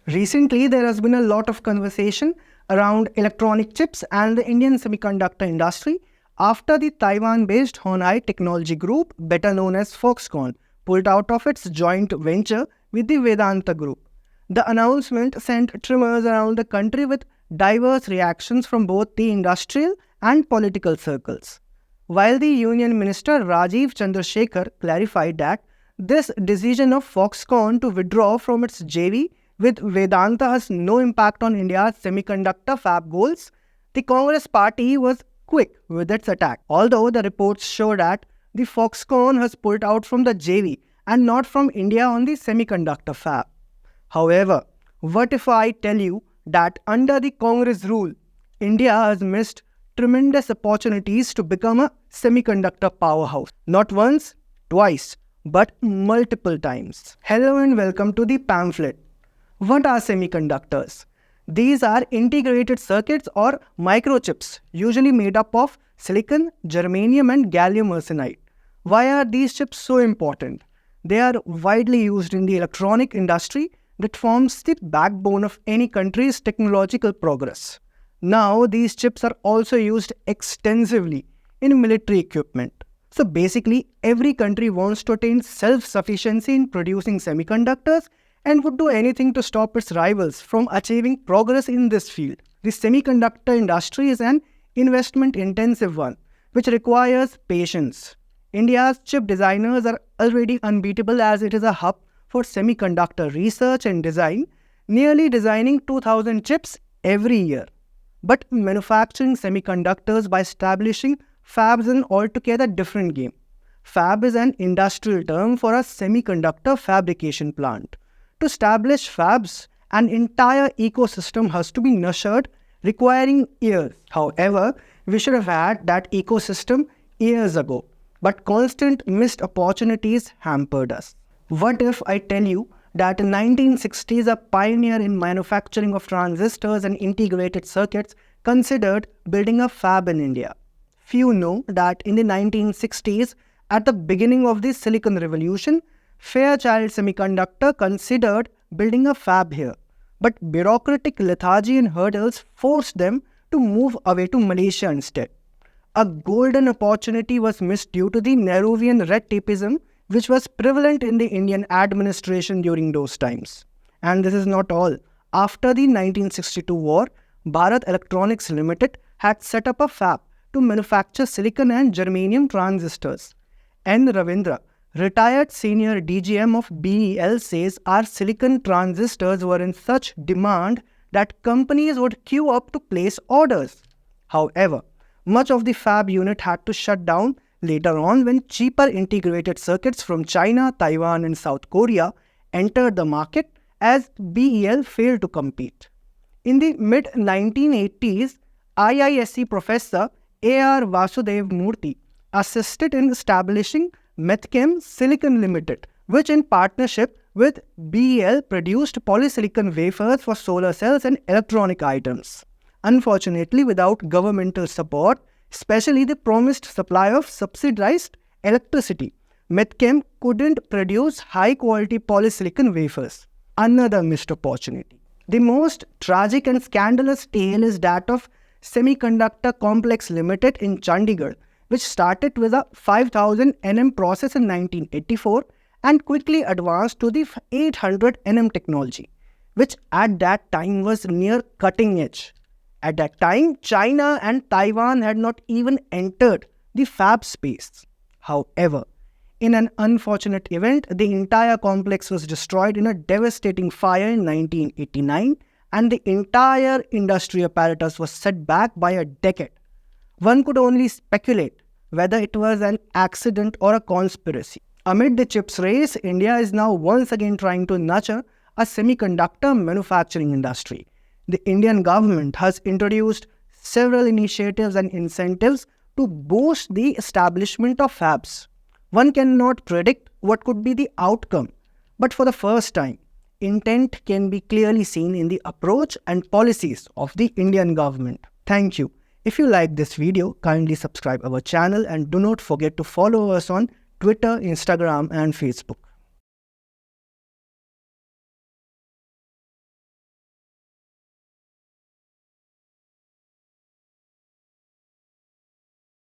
Recently, there has been a lot of conversation around electronic chips and the Indian semiconductor industry after the Taiwan-based Honai Technology Group, better known as Foxconn, pulled out of its joint venture with the Vedanta Group. The announcement sent tremors around the country with diverse reactions from both the industrial and political circles. While the Union Minister Rajiv Chandrasekhar clarified that this decision of Foxconn to withdraw from its JV with Vedanta has no impact on India's semiconductor fab goals, the Congress party was quick with its attack. Although the reports show that the Foxconn has pulled out from the JV and not from India on the semiconductor fab. However, what if I tell you that under the Congress rule, India has missed tremendous opportunities to become a semiconductor powerhouse? Not once, twice, but multiple times. Hello and welcome to the pamphlet. What are semiconductors? These are integrated circuits or microchips, usually made up of silicon, germanium and gallium arsenide. Why are these chips so important? They are widely used in the electronic industry that forms the backbone of any country's technological progress. Now, these chips are also used extensively in military equipment. So basically, every country wants to attain self-sufficiency in producing semiconductors and would do anything to stop its rivals from achieving progress in this field. The semiconductor industry is an investment-intensive one, which requires patience. India's chip designers are already unbeatable as it is a hub for semiconductor research and design, nearly designing 2,000 chips every year. But manufacturing semiconductors by establishing fabs is an altogether different game. Fab is an industrial term for a semiconductor fabrication plant. To establish fabs, an entire ecosystem has to be nurtured, requiring years. However, we should have had that ecosystem years ago, but constant missed opportunities hampered us. What if I tell you that in 1960s a pioneer in manufacturing of transistors and integrated circuits considered building a fab in India? Few know that in the 1960s, at the beginning of the Silicon Revolution, Fairchild Semiconductor considered building a fab here, but bureaucratic lethargy and hurdles forced them to move away to Malaysia instead. A golden opportunity was missed due to the Nehruvian red tapeism which was prevalent in the Indian administration during those times. And this is not all. After the 1962 war, Bharat Electronics Limited had set up a fab to manufacture silicon and germanium transistors. N. Ravindra, retired senior DGM of BEL, says our silicon transistors were in such demand that companies would queue up to place orders. However, much of the fab unit had to shut down later on when cheaper integrated circuits from China, Taiwan and South Korea entered the market as BEL failed to compete. In the mid-1980s, IISc professor A.R. Vasudev Murthy assisted in establishing Metchem Silicon Limited, which in partnership with BEL produced polysilicon wafers for solar cells and electronic items. Unfortunately, without governmental support, especially the promised supply of subsidized electricity, Metchem couldn't produce high-quality polysilicon wafers. Another missed opportunity. The most tragic and scandalous tale is that of Semiconductor Complex Limited in Chandigarh, which started with a 5000 nm process in 1984 and quickly advanced to the 800 nm technology, which at that time was near cutting edge. At that time, China and Taiwan had not even entered the fab space. However, in an unfortunate event, the entire complex was destroyed in a devastating fire in 1989 and the entire industry apparatus was set back by a decade. One could only speculate whether it was an accident or a conspiracy. Amid the chips race, India is now once again trying to nurture a semiconductor manufacturing industry. The Indian government has introduced several initiatives and incentives to boost the establishment of fabs. One cannot predict what could be the outcome, but for the first time, intent can be clearly seen in the approach and policies of the Indian government. Thank you. If you like this video, kindly subscribe our channel and do not forget to follow us on Twitter, Instagram and Facebook.